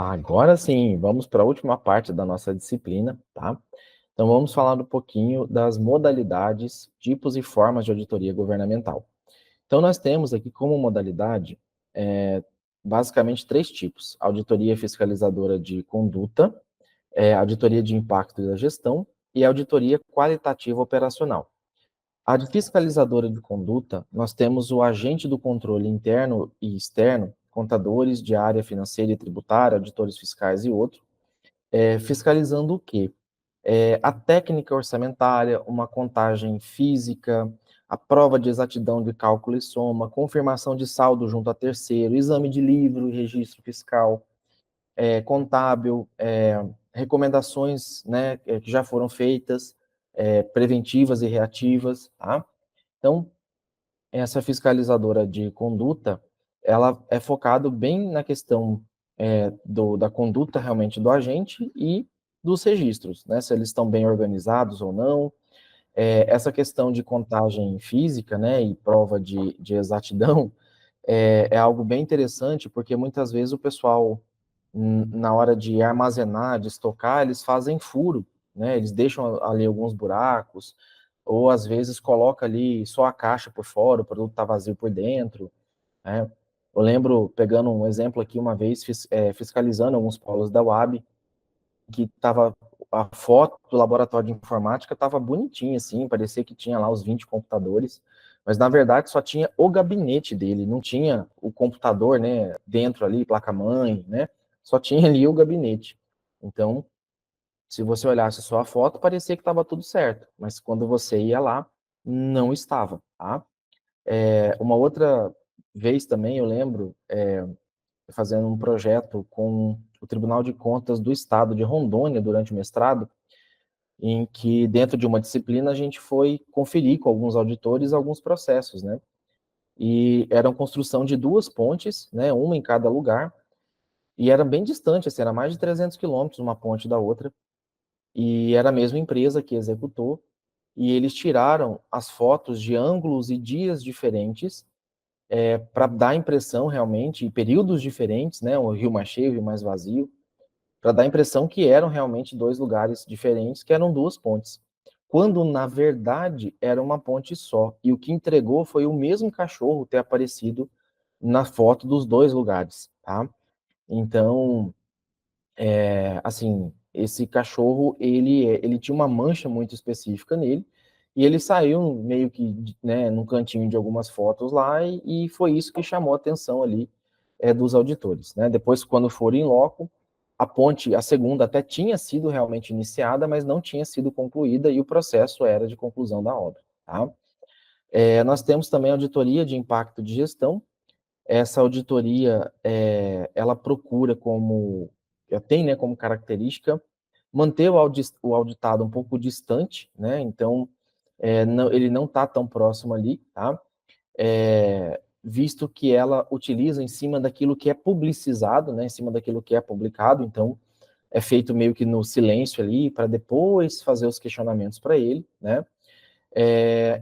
Agora sim, vamos para a última parte da nossa disciplina, tá? Então vamos falar um pouquinho das modalidades, tipos e formas de auditoria governamental. Então nós temos aqui como modalidade, basicamente três tipos: auditoria fiscalizadora de conduta, auditoria de impacto da gestão e auditoria qualitativa operacional. A de fiscalizadora de conduta, nós temos o agente do controle interno e externo, contadores de área financeira e tributária, auditores fiscais e outros, fiscalizando o quê? A técnica orçamentária, uma contagem física, a prova de exatidão de cálculo e soma, confirmação de saldo junto a terceiro, exame de livro e registro fiscal, contábil, recomendações, né, que já foram feitas, preventivas e reativas, tá? Então, essa fiscalizadora de conduta, ela é focado bem na questão da conduta realmente do agente e dos registros, né? Se eles estão bem organizados ou não. Essa questão de contagem física, né, e prova de exatidão, é algo bem interessante, porque muitas vezes o pessoal, na hora de armazenar, de estocar, eles fazem furo, né? Eles deixam ali alguns buracos, ou às vezes coloca ali só a caixa por fora, o produto está vazio por dentro, né? Eu lembro, pegando um exemplo aqui, uma vez fiscalizando alguns polos da UAB, que estava a foto do laboratório de informática estava bonitinha, assim, parecia que tinha lá os 20 computadores, mas na verdade só tinha o gabinete dele, não tinha o computador, né, dentro ali, placa-mãe, né, só tinha ali o gabinete. Então, se você olhasse só a foto, parecia que estava tudo certo, mas quando você ia lá, não estava, tá? Uma outra vez também, eu lembro, fazendo um projeto com o Tribunal de Contas do Estado de Rondônia durante o mestrado, em que dentro de uma disciplina a gente foi conferir com alguns auditores alguns processos, né? E era uma construção de duas pontes, né, uma em cada lugar, e era bem distante, assim, era mais de 300 quilômetros uma ponte da outra, e era a mesma empresa que executou, e eles tiraram as fotos de ângulos e dias diferentes, para dar a impressão realmente, em períodos diferentes, né, o rio mais cheio, o rio mais vazio, para dar a impressão que eram realmente dois lugares diferentes, que eram duas pontes. Quando, na verdade, era uma ponte só. E o que entregou foi o mesmo cachorro ter aparecido na foto dos dois lugares, tá? Então, assim, esse cachorro, ele tinha uma mancha muito específica nele, e ele saiu meio que, né, num cantinho de algumas fotos lá, e foi isso que chamou a atenção ali dos auditores, né? Depois, quando foram em loco, a ponte, a segunda, até tinha sido realmente iniciada, mas não tinha sido concluída, e o processo era de conclusão da obra, tá? Nós temos também a auditoria de impacto de gestão. Essa auditoria, ela procura tem, né, como característica manter o auditado um pouco distante, né? Então, ele não está tão próximo ali, tá? Visto que ela utiliza em cima daquilo que é publicizado, né? Em cima daquilo que é publicado, então é feito meio que no silêncio ali, para depois fazer os questionamentos para ele, né?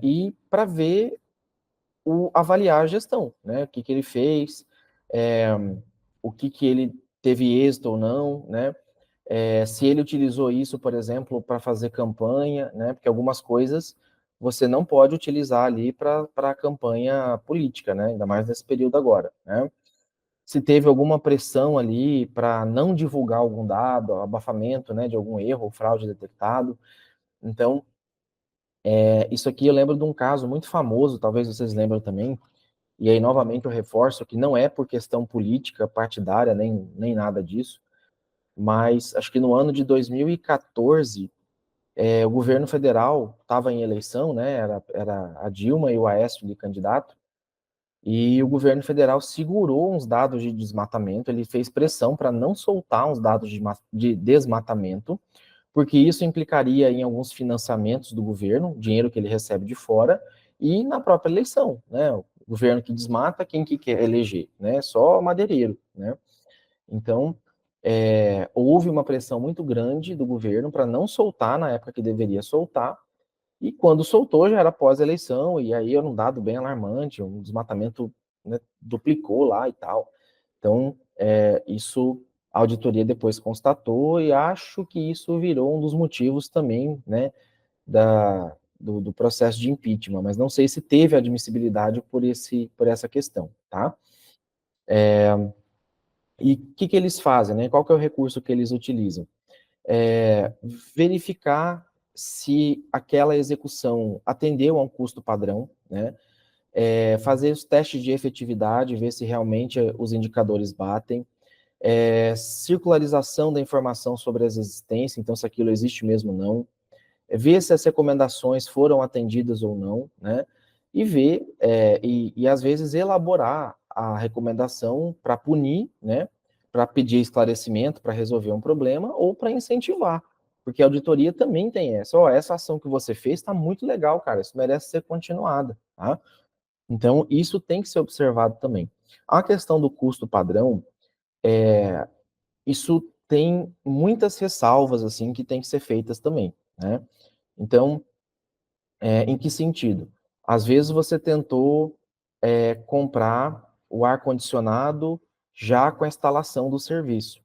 E para ver avaliar a gestão, né? O que ele fez, é, o que ele teve êxito ou não, né? Se ele utilizou isso, por exemplo, para fazer campanha, né? Porque algumas coisas você não pode utilizar ali para a campanha política, né? Ainda mais nesse período agora, né? Se teve alguma pressão ali para não divulgar algum dado, abafamento, né, de algum erro ou fraude detectado. Então, isso aqui eu lembro de um caso muito famoso, talvez vocês lembrem também, e aí novamente eu reforço que não é por questão política, partidária, nem nada disso, mas acho que no ano de 2014, o governo federal estava em eleição, né, era a Dilma e o Aécio de candidato, e o governo federal segurou uns dados de desmatamento, ele fez pressão para não soltar uns dados de desmatamento, porque isso implicaria em alguns financiamentos do governo, dinheiro que ele recebe de fora, e na própria eleição, né? O governo que desmata, quem que quer eleger, né? Só madeireiro, né? Então, houve uma pressão muito grande do governo para não soltar na época que deveria soltar, e quando soltou já era pós-eleição, e aí era um dado bem alarmante, um desmatamento, né, duplicou lá e tal. Então, isso a auditoria depois constatou, e acho que isso virou um dos motivos também, né, do processo de impeachment, mas não sei se teve admissibilidade por essa questão, tá? E o que eles fazem, né? Qual que é o recurso que eles utilizam? Verificar se aquela execução atendeu a um custo padrão, né? Fazer os testes de efetividade, ver se realmente os indicadores batem, circularização da informação sobre as existências, então se aquilo existe mesmo ou não, ver se as recomendações foram atendidas ou não, né? E ver, e às vezes elaborar a recomendação para punir, né? Para pedir esclarecimento, para resolver um problema ou para incentivar. Porque a auditoria também tem essa. Essa ação que você fez está muito legal, cara. Isso merece ser continuada, tá? Então, isso tem que ser observado também. A questão do custo padrão, isso tem muitas ressalvas, assim, que tem que ser feitas também, né? Então, em que sentido? Às vezes você tentou comprar o ar-condicionado já com a instalação do serviço,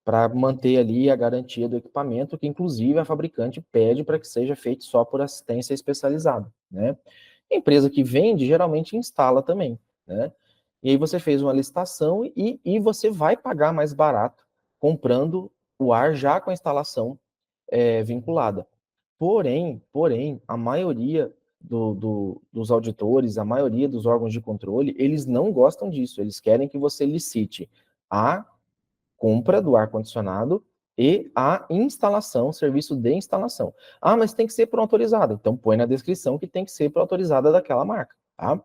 para manter ali a garantia do equipamento, que inclusive a fabricante pede para que seja feito só por assistência especializada, né? A empresa que vende geralmente instala também, né? E aí você fez uma licitação e você vai pagar mais barato comprando o ar já com a instalação vinculada. Porém, a maioria dos auditores, a maioria dos órgãos de controle, eles não gostam disso. Eles querem que você licite a compra do ar-condicionado e a instalação, serviço de instalação. Ah, mas tem que ser por autorizada. Então, põe na descrição que tem que ser por autorizada daquela marca, tá?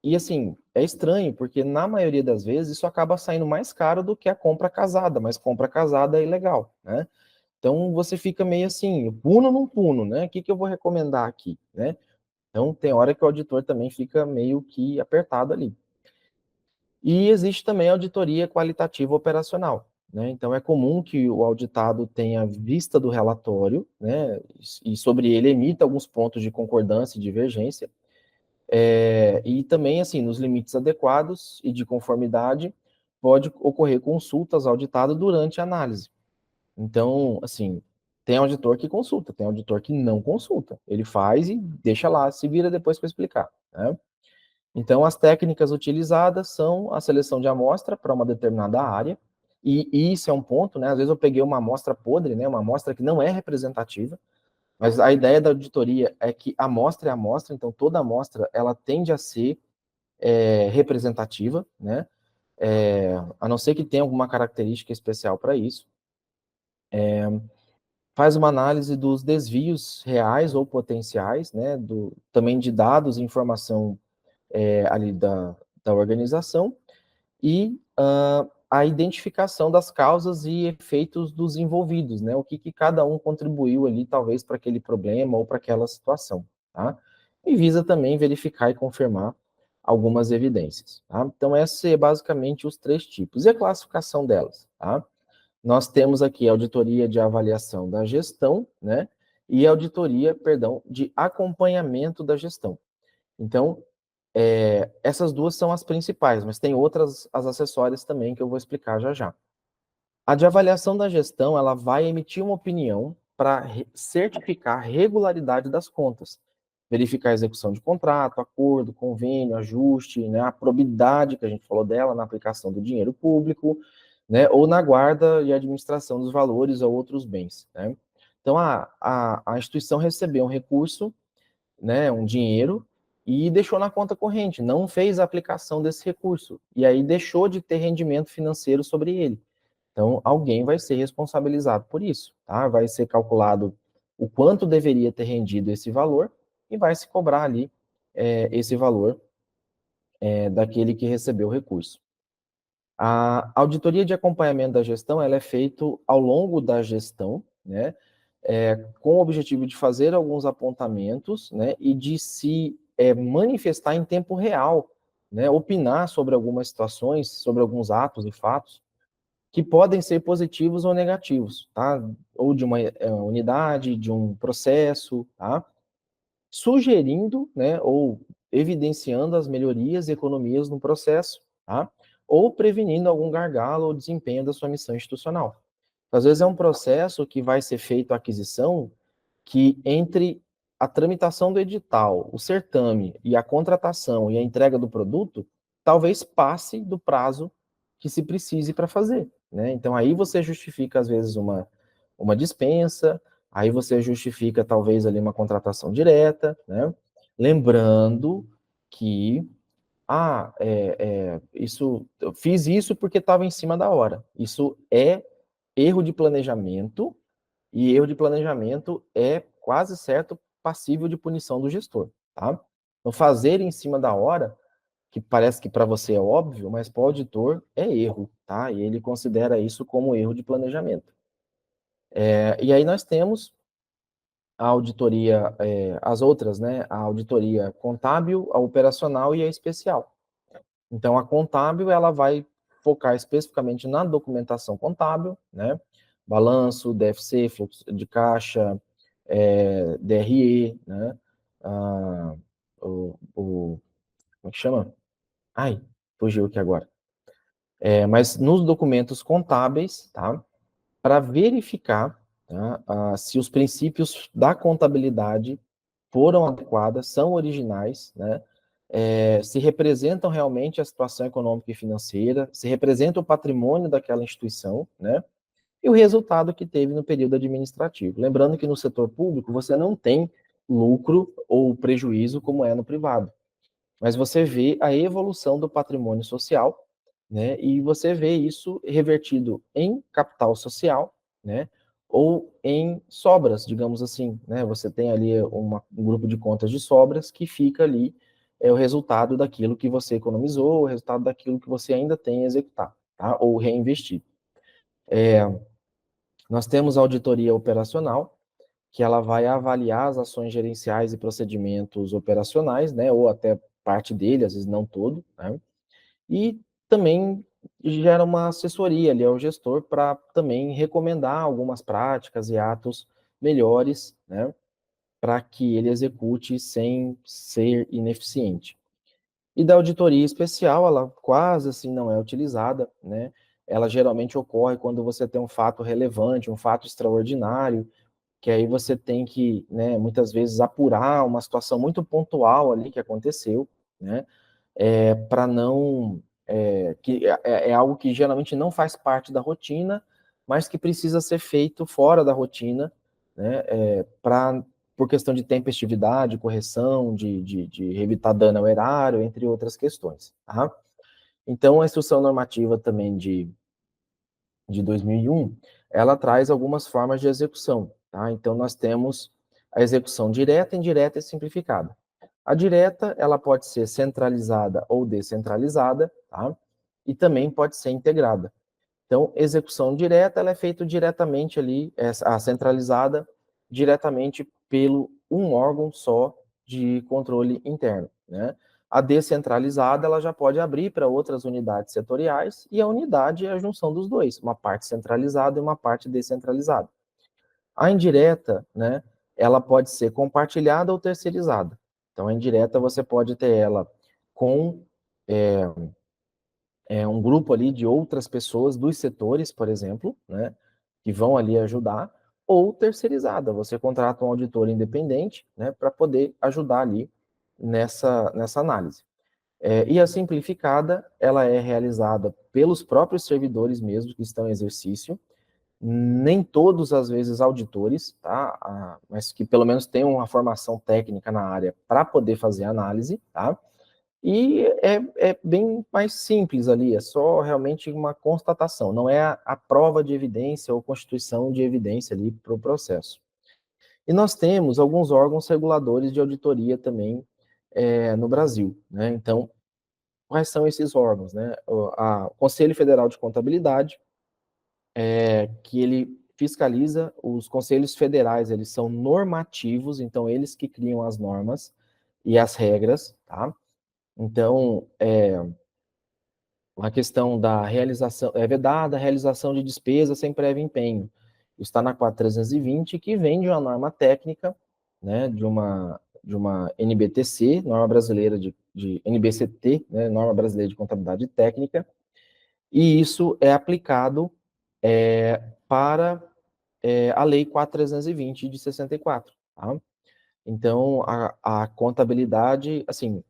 E assim, é estranho, porque na maioria das vezes isso acaba saindo mais caro do que a compra casada, mas compra casada é ilegal, né? Então você fica meio assim, puno ou não puno, né? O que eu vou recomendar aqui, né? Então tem hora que o auditor também fica meio que apertado ali. E existe também a auditoria qualitativa operacional, né? Então é comum que o auditado tenha vista do relatório, né? E sobre ele emita alguns pontos de concordância e divergência. E também, assim, nos limites adequados e de conformidade, pode ocorrer consultas ao auditado durante a análise. Então, assim, tem auditor que consulta, tem auditor que não consulta. Ele faz e deixa lá, se vira depois para explicar, né? Então, as técnicas utilizadas são a seleção de amostra para uma determinada área, e isso é um ponto, né? Às vezes eu peguei uma amostra podre, né? Uma amostra que não é representativa, mas a ideia da auditoria é que a amostra é amostra, então toda amostra ela tende a ser representativa, né? A não ser que tenha alguma característica especial para isso. Faz uma análise dos desvios reais ou potenciais, né? Também de dados e informação ali da organização, e a identificação das causas e efeitos dos envolvidos, né? O que cada um contribuiu ali, talvez, para aquele problema ou para aquela situação, tá? E visa também verificar e confirmar algumas evidências, tá? Então, esses é basicamente os 3 tipos. E a classificação delas, tá? Nós temos aqui a auditoria de avaliação da gestão, né? E a auditoria, perdão, de acompanhamento da gestão. Então, essas duas são as principais, mas tem outras, as acessórias também, que eu vou explicar já já. A de avaliação da gestão, ela vai emitir uma opinião para certificar a regularidade das contas, verificar a execução de contrato, acordo, convênio, ajuste, né, a probidade que a gente falou dela na aplicação do dinheiro público, né, ou na guarda e administração dos valores ou outros bens, né. Então, a instituição recebeu um recurso, né, um dinheiro, e deixou na conta corrente, não fez a aplicação desse recurso, e aí deixou de ter rendimento financeiro sobre ele. Então, alguém vai ser responsabilizado por isso, tá? Vai ser calculado o quanto deveria ter rendido esse valor e vai se cobrar ali esse valor daquele que recebeu o recurso. A auditoria de acompanhamento da gestão, ela é feita ao longo da gestão, né? Com o objetivo de fazer alguns apontamentos, né? E de se manifestar em tempo real, né? Opinar sobre algumas situações, sobre alguns atos e fatos, que podem ser positivos ou negativos, tá? Ou de uma unidade, de um processo, tá? Sugerindo, né, ou evidenciando as melhorias e economias no processo, tá? ou prevenindo algum gargalo ou desempenho da sua missão institucional. Às vezes é um processo que vai ser feito a aquisição que entre a tramitação do edital, o certame e a contratação e a entrega do produto, talvez passe do prazo que se precise para fazer, né? Então aí você justifica às vezes uma dispensa, aí você justifica talvez ali uma contratação direta, né? Lembrando que eu fiz isso porque estava em cima da hora. Isso é erro de planejamento, e erro de planejamento é quase certo passível de punição do gestor, tá? Então, fazer em cima da hora, que parece que para você é óbvio, mas para o auditor é erro, tá? E ele considera isso como erro de planejamento. E aí nós temos a auditoria, as outras, né? A auditoria contábil, a operacional e a especial. Então, a contábil, ela vai focar especificamente na documentação contábil, né? Balanço, DFC, fluxo de caixa, DRE, né? Ah, como é que chama? Ai, fugiu aqui agora. Mas nos documentos contábeis, tá? Para verificar, tá? Se os princípios da contabilidade foram adequadas, são originais, né? Se representam realmente a situação econômica e financeira, se representa o patrimônio daquela instituição, né? E o resultado que teve no período administrativo. Lembrando que no setor público você não tem lucro ou prejuízo como é no privado, mas você vê a evolução do patrimônio social, né? E você vê isso revertido em capital social, né? Ou em sobras, digamos assim, né? Você tem ali um grupo de contas de sobras que fica ali o resultado daquilo que você economizou, o resultado daquilo que você ainda tem a executar, tá? Ou reinvestir. Nós temos a auditoria operacional, que ela vai avaliar as ações gerenciais e procedimentos operacionais, né? Ou até parte dele, às vezes não todo, né? E também gera uma assessoria ali ao gestor para também recomendar algumas práticas e atos melhores, né, para que ele execute sem ser ineficiente. E da auditoria especial, ela quase assim não é utilizada, né? Ela geralmente ocorre quando você tem um fato relevante, um fato extraordinário, que aí você tem que, né, muitas vezes apurar uma situação muito pontual ali que aconteceu, né? Para não que é algo que geralmente não faz parte da rotina, mas que precisa ser feito fora da rotina, né? Por questão de tempestividade, correção, de evitar dano ao erário, entre outras questões. Tá? Então, a instrução normativa também de 2001, ela traz algumas formas de execução. Tá? Então, nós temos a execução direta, indireta e simplificada. A direta, ela pode ser centralizada ou descentralizada, tá? E também pode ser integrada. Então, execução direta, ela é feita diretamente ali, a centralizada, diretamente pelo um órgão só de controle interno, né? A descentralizada, ela já pode abrir para outras unidades setoriais, e a unidade é a junção dos dois, uma parte centralizada e uma parte descentralizada. A indireta, né, ela pode ser compartilhada ou terceirizada. Então, a indireta você pode ter ela com um grupo ali de outras pessoas dos setores, por exemplo, né, que vão ali ajudar, ou terceirizada. Você contrata um auditor independente, né, para poder ajudar ali nessa análise. E a simplificada, ela é realizada pelos próprios servidores mesmo que estão em exercício, nem todos, às vezes, auditores, tá? Mas que pelo menos tenham uma formação técnica na área para poder fazer análise, tá? E é bem mais simples ali, é só realmente uma constatação, não é a prova de evidência ou constituição de evidência ali para o processo. E nós temos alguns órgãos reguladores de auditoria também no Brasil, né? Então, quais são esses órgãos, né? O Conselho Federal de Contabilidade, que ele fiscaliza, os conselhos federais, eles são normativos, então eles que criam as normas e as regras, tá? Então, a questão da realização, é vedada a realização de despesa sem prévio empenho. Isso está na 4320, que vem de uma norma técnica, né, de uma NBTC, Norma Brasileira de NBCT, né, Norma Brasileira de Contabilidade Técnica, E isso é aplicado para a Lei 4.320 de 64, tá? Então, a contabilidade, assim,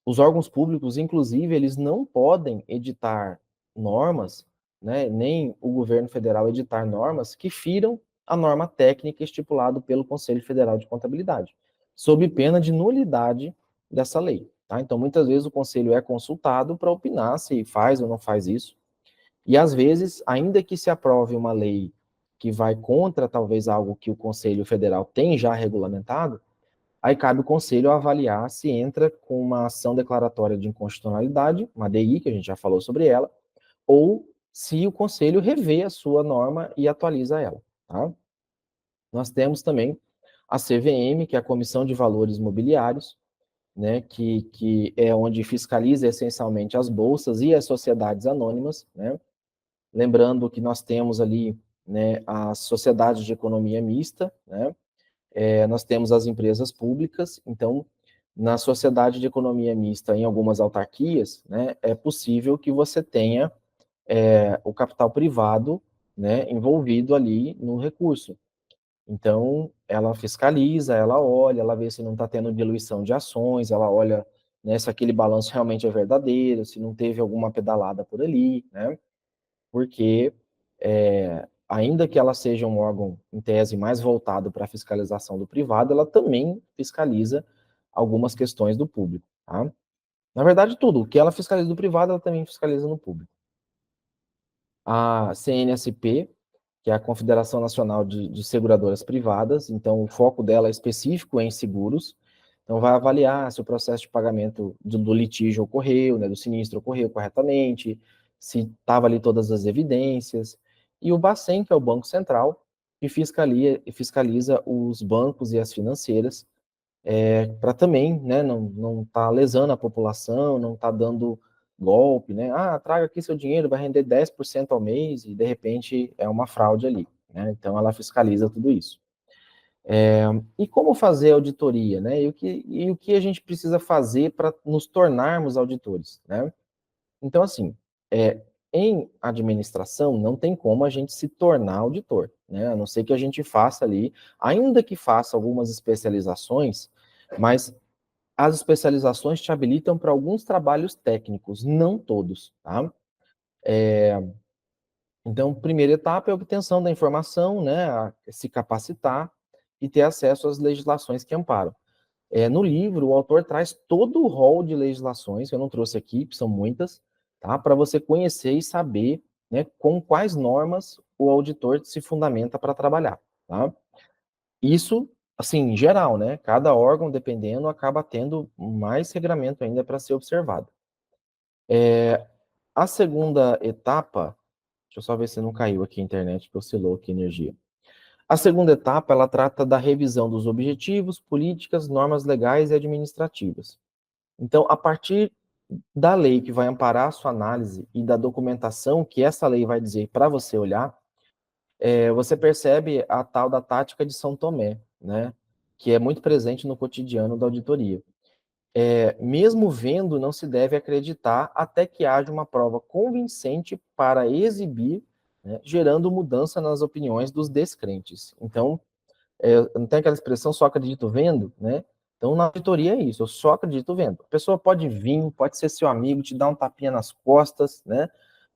os órgãos públicos, inclusive, eles não podem editar normas, né, nem o governo federal editar normas que firam a norma técnica estipulada pelo Conselho Federal de Contabilidade, sob pena de nulidade dessa lei, tá? Então, muitas vezes o conselho é consultado para opinar se faz ou não faz isso, e às vezes, ainda que se aprove uma lei que vai contra talvez algo que o Conselho Federal tem já regulamentado, aí cabe o Conselho avaliar se entra com uma ação declaratória de inconstitucionalidade, uma DI, que a gente já falou sobre ela, ou se o Conselho revê a sua norma e atualiza ela, tá? Nós temos também a CVM, que é a Comissão de Valores Mobiliários, né, que é onde fiscaliza essencialmente as bolsas e as sociedades anônimas, né? Lembrando que nós temos ali, né, as sociedades de economia mista, né? Nós temos as empresas públicas, então, na sociedade de economia mista, em algumas autarquias, né, é possível que você tenha o capital privado, né, envolvido ali no recurso. Então, ela fiscaliza, ela olha, ela vê se não está tendo diluição de ações, ela olha, né, se aquele balanço realmente é verdadeiro, se não teve alguma pedalada por ali, né? Porque, ainda que ela seja um órgão, em tese, mais voltado para a fiscalização do privado, ela também fiscaliza algumas questões do público, tá? Na verdade, tudo. O que ela fiscaliza do privado, ela também fiscaliza no público. A CNSP, que é a Confederação Nacional de Seguradoras Privadas, então o foco dela é específico em seguros, então vai avaliar se o processo de pagamento do litígio ocorreu, né, do sinistro ocorreu corretamente, se estava ali todas as evidências, e o Bacen, que é o Banco Central, que fiscaliza os bancos e as financeiras, para também, né, não tá lesando a população, não tá dando golpe, né? Ah, traga aqui seu dinheiro, vai render 10% ao mês e de repente é uma fraude ali, né? Então ela fiscaliza tudo isso. E como fazer auditoria, né? E o que a gente precisa fazer para nos tornarmos auditores, né? Então, assim, em administração não tem como a gente se tornar auditor, né? A não ser que a gente faça ali, ainda que faça algumas especializações, mas as especializações te habilitam para alguns trabalhos técnicos, não todos, tá? Então, primeira etapa é a obtenção da informação, né, se capacitar e ter acesso às legislações que amparam. No livro, o autor traz todo o rol de legislações, que eu não trouxe aqui, que são muitas, tá? Para você conhecer e saber, né, com quais normas o auditor se fundamenta para trabalhar, tá? Isso, assim, em geral, né? Cada órgão, dependendo, acaba tendo mais regramento ainda para ser observado. A segunda etapa, deixa eu só ver se não caiu aqui a internet, que oscilou aqui a energia. A segunda etapa, ela trata da revisão dos objetivos, políticas, normas legais e administrativas. Então, a partir da lei que vai amparar a sua análise e da documentação que essa lei vai dizer para você olhar, você percebe a tal da tática de São Tomé, né? Que é muito presente no cotidiano da auditoria. Mesmo vendo, não se deve acreditar até que haja uma prova convincente para exibir, né, gerando mudança nas opiniões dos descrentes. Então, não tem aquela expressão só acredito vendo, né? Então, na auditoria é isso, eu só acredito vendo. A pessoa pode vir, pode ser seu amigo, te dar um tapinha nas costas, né?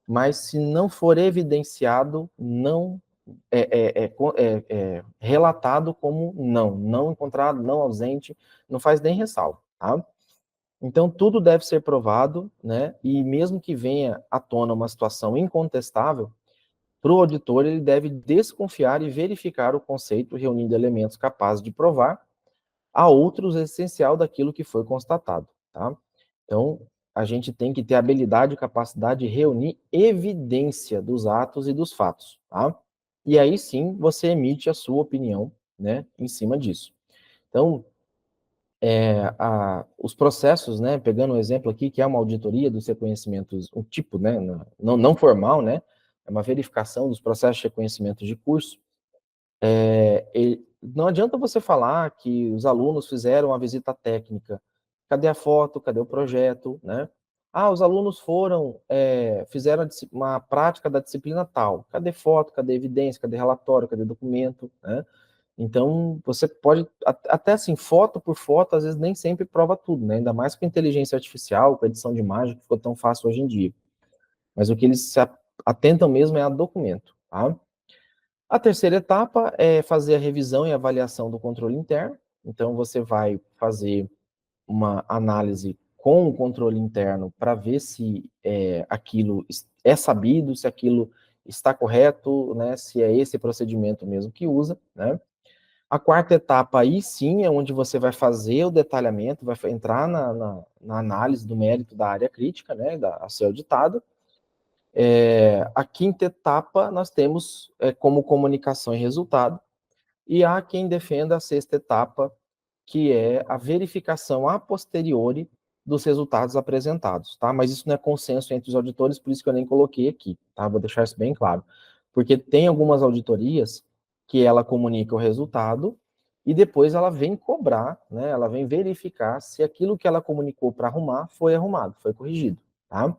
Mas se não for evidenciado, não relatado como não encontrado, não ausente, não faz nem ressalva, tá? Então, tudo deve ser provado, né? E mesmo que venha à tona uma situação incontestável, para o auditor, ele deve desconfiar e verificar o conceito, reunindo elementos capazes de provar a outros essencial daquilo que foi constatado, tá? Então, a gente tem que ter habilidade e capacidade de reunir evidência dos atos e dos fatos, tá? E aí sim, você emite a sua opinião, né, em cima disso. Então, os processos, né, pegando um exemplo aqui, que é uma auditoria dos reconhecimentos, um tipo, né, não formal, né, é uma verificação dos processos de reconhecimento de curso. Não adianta você falar que os alunos fizeram a visita técnica. Cadê a foto? Cadê o projeto, né? os alunos fizeram uma prática da disciplina tal. Cadê foto, cadê evidência, cadê relatório, cadê documento, né? Então, você pode, até assim, foto por foto, às vezes nem sempre prova tudo, né? Ainda mais com inteligência artificial, com edição de imagem, que ficou tão fácil hoje em dia. Mas o que eles se atentam mesmo é a documento, tá? A terceira etapa é fazer a revisão e avaliação do controle interno. Então, você vai fazer uma análise com o controle interno para ver se aquilo é sabido, se aquilo está correto, né? Se é esse procedimento mesmo que usa, né? A quarta etapa aí sim é onde você vai fazer o detalhamento, vai entrar na análise do mérito da área crítica, né, a ser auditado. A quinta etapa nós temos como comunicação e resultado, e há quem defenda a sexta etapa, que é a verificação a posteriori dos resultados apresentados, tá? Mas isso não é consenso entre os auditores, por isso que eu nem coloquei aqui, tá? Vou deixar isso bem claro. Porque tem algumas auditorias que ela comunica o resultado e depois ela vem cobrar, né? Ela vem verificar se aquilo que ela comunicou para arrumar foi arrumado, foi corrigido, tá?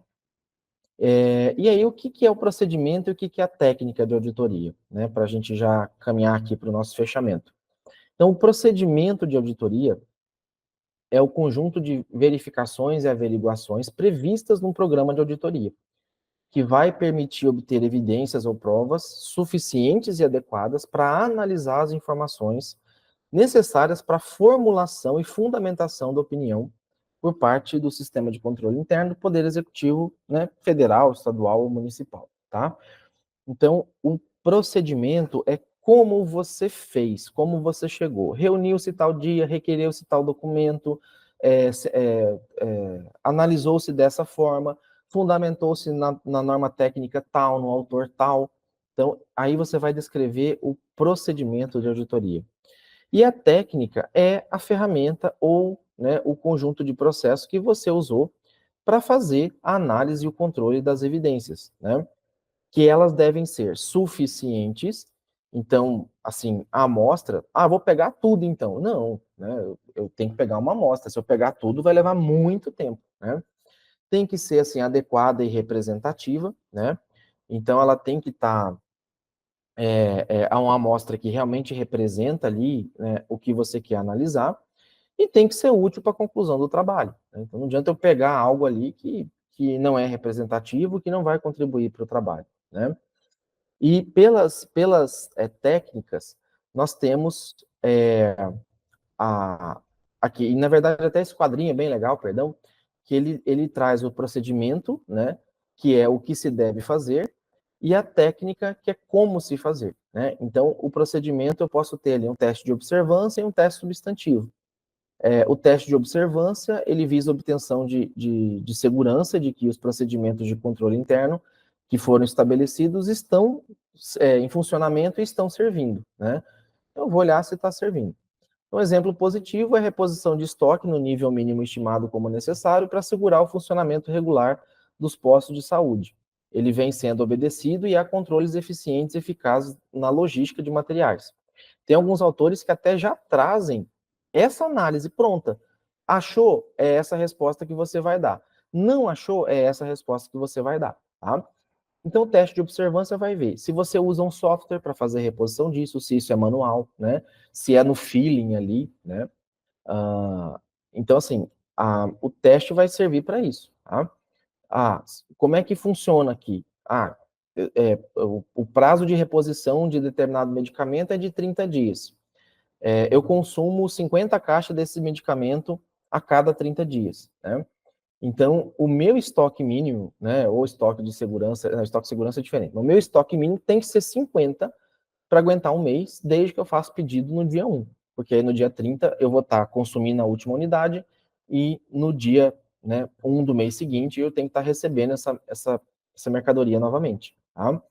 E aí, o que é o procedimento e o que é a técnica de auditoria, né? Para a gente já caminhar aqui para o nosso fechamento. Então, o procedimento de auditoria é o conjunto de verificações e averiguações previstas num programa de auditoria, que vai permitir obter evidências ou provas suficientes e adequadas para analisar as informações necessárias para a formulação e fundamentação da opinião por parte do sistema de controle interno do Poder Executivo, né, federal, estadual ou municipal, tá? Então, o procedimento é como você fez, como você chegou. Reuniu-se tal dia, requereu-se tal documento, analisou-se dessa forma, fundamentou-se na norma técnica tal, no autor tal. Então, aí você vai descrever o procedimento de auditoria. E a técnica é a ferramenta ou, né, o conjunto de processos que você usou para fazer a análise e o controle das evidências, né? Que elas devem ser suficientes. Então, assim, a amostra, vou pegar tudo então. Não, né? Eu tenho que pegar uma amostra. Se eu pegar tudo, vai levar muito tempo, né? Tem que ser, assim, adequada e representativa, né? Então, ela tem que estar a uma amostra que realmente representa ali, né, o que você quer analisar e tem que ser útil para a conclusão do trabalho, né? Então, não adianta eu pegar algo ali que não é representativo, que não vai contribuir para o trabalho, né? E pelas técnicas, nós temos aqui, e na verdade até esse quadrinho é bem legal, perdão, que ele traz o procedimento, né, que é o que se deve fazer, e a técnica, que é como se fazer, né? Então, o procedimento, eu posso ter ali um teste de observância e um teste substantivo. O teste de observância, ele visa a obtenção de segurança de que os procedimentos de controle interno que foram estabelecidos estão em funcionamento e estão servindo, né? Então, eu vou olhar se está servindo. Um exemplo positivo é a reposição de estoque no nível mínimo estimado como necessário para assegurar o funcionamento regular dos postos de saúde. Ele vem sendo obedecido e há controles eficientes e eficazes na logística de materiais. Tem alguns autores que até já trazem essa análise pronta. Achou? É essa resposta que você vai dar. Não achou? É essa resposta que você vai dar, tá? Então, o teste de observância vai ver se você usa um software para fazer a reposição disso, se isso é manual, né? Se é no feeling ali, né? Então, assim, o teste vai servir para isso, tá? Como é que funciona aqui? O prazo de reposição de determinado medicamento é de 30 dias. Eu consumo 50 caixas desse medicamento a cada 30 dias, né? Então, o meu estoque mínimo, né, ou estoque de segurança, não, estoque de segurança é diferente. O meu estoque mínimo tem que ser 50 para aguentar um mês, desde que eu faça pedido no dia 1. Porque aí no dia 30 eu vou estar consumindo a última unidade e no dia, né, 1 do mês seguinte eu tenho que estar recebendo essa mercadoria novamente, tá?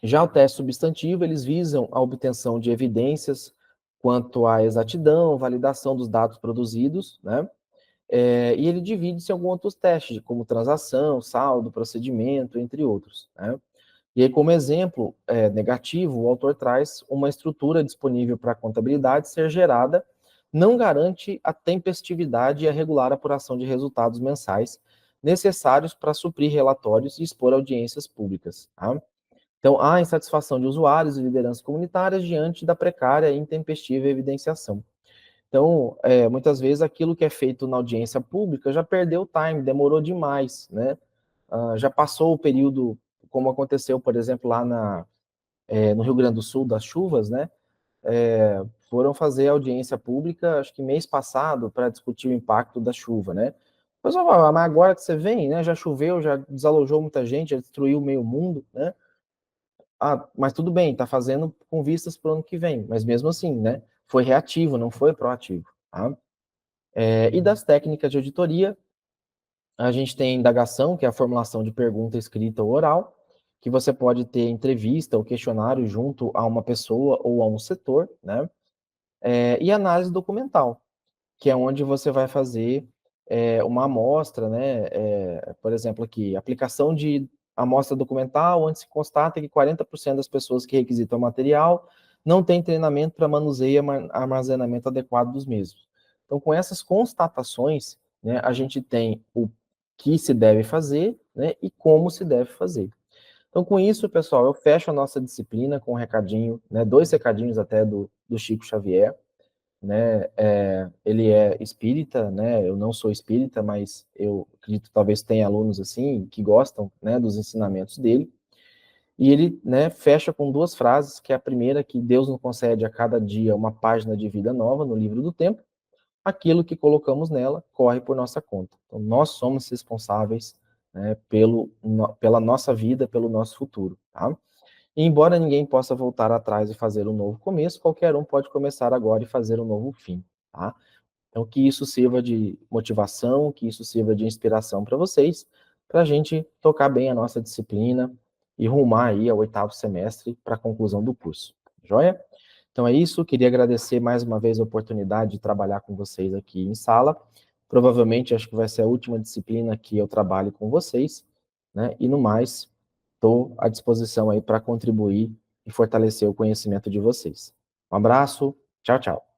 Já o teste substantivo, eles visam a obtenção de evidências quanto à exatidão, validação dos dados produzidos, né? E ele divide-se em alguns outros testes, como transação, saldo, procedimento, entre outros, né? E aí, como exemplo negativo, o autor traz uma estrutura disponível para a contabilidade ser gerada não garante a tempestividade e a regular apuração de resultados mensais necessários para suprir relatórios e expor audiências públicas. Tá? Então, há insatisfação de usuários e lideranças comunitárias diante da precária e intempestiva evidenciação. Então, muitas vezes aquilo que é feito na audiência pública já perdeu o time, demorou demais, né? Já passou o período, como aconteceu, por exemplo, lá no Rio Grande do Sul, das chuvas, né? Foram fazer audiência pública, acho que mês passado, para discutir o impacto da chuva, né? O pessoal fala, mas agora que você vem, né? Já choveu, já desalojou muita gente, já destruiu meio mundo, né? Mas tudo bem, está fazendo com vistas para o ano que vem, mas mesmo assim, né? Foi reativo, não foi proativo, tá? E das técnicas de auditoria, a gente tem indagação, que é a formulação de pergunta escrita ou oral, que você pode ter entrevista ou questionário junto a uma pessoa ou a um setor, né? E análise documental, que é onde você vai fazer uma amostra, né? Por exemplo, aqui, aplicação de amostra documental, onde se constata que 40% das pessoas que requisitam o material não têm treinamento para manuseio e armazenamento adequado dos mesmos. Então, com essas constatações, né, a gente tem o que se deve fazer, né, e como se deve fazer. Então, com isso, pessoal, eu fecho a nossa disciplina com um recadinho, né, 2 recadinhos até do Chico Xavier, né, ele é espírita, né, eu não sou espírita, mas eu acredito que talvez tenha alunos assim, que gostam, né, dos ensinamentos dele, e ele, né, fecha com 2 frases, que é a primeira, que Deus nos concede a cada dia uma página de vida nova no livro do tempo, aquilo que colocamos nela corre por nossa conta. Então, nós somos responsáveis, né, pela nossa vida, pelo nosso futuro, tá? E embora ninguém possa voltar atrás e fazer um novo começo, qualquer um pode começar agora e fazer um novo fim, tá? Então, que isso sirva de motivação, que isso sirva de inspiração para vocês, para a gente tocar bem a nossa disciplina e rumar aí ao 8º semestre para a conclusão do curso. Joia? Então é isso, queria agradecer mais uma vez a oportunidade de trabalhar com vocês aqui em sala. Provavelmente acho que vai ser a última disciplina que eu trabalho com vocês, né? E no mais, estou à disposição aí para contribuir e fortalecer o conhecimento de vocês. Um abraço, tchau, tchau.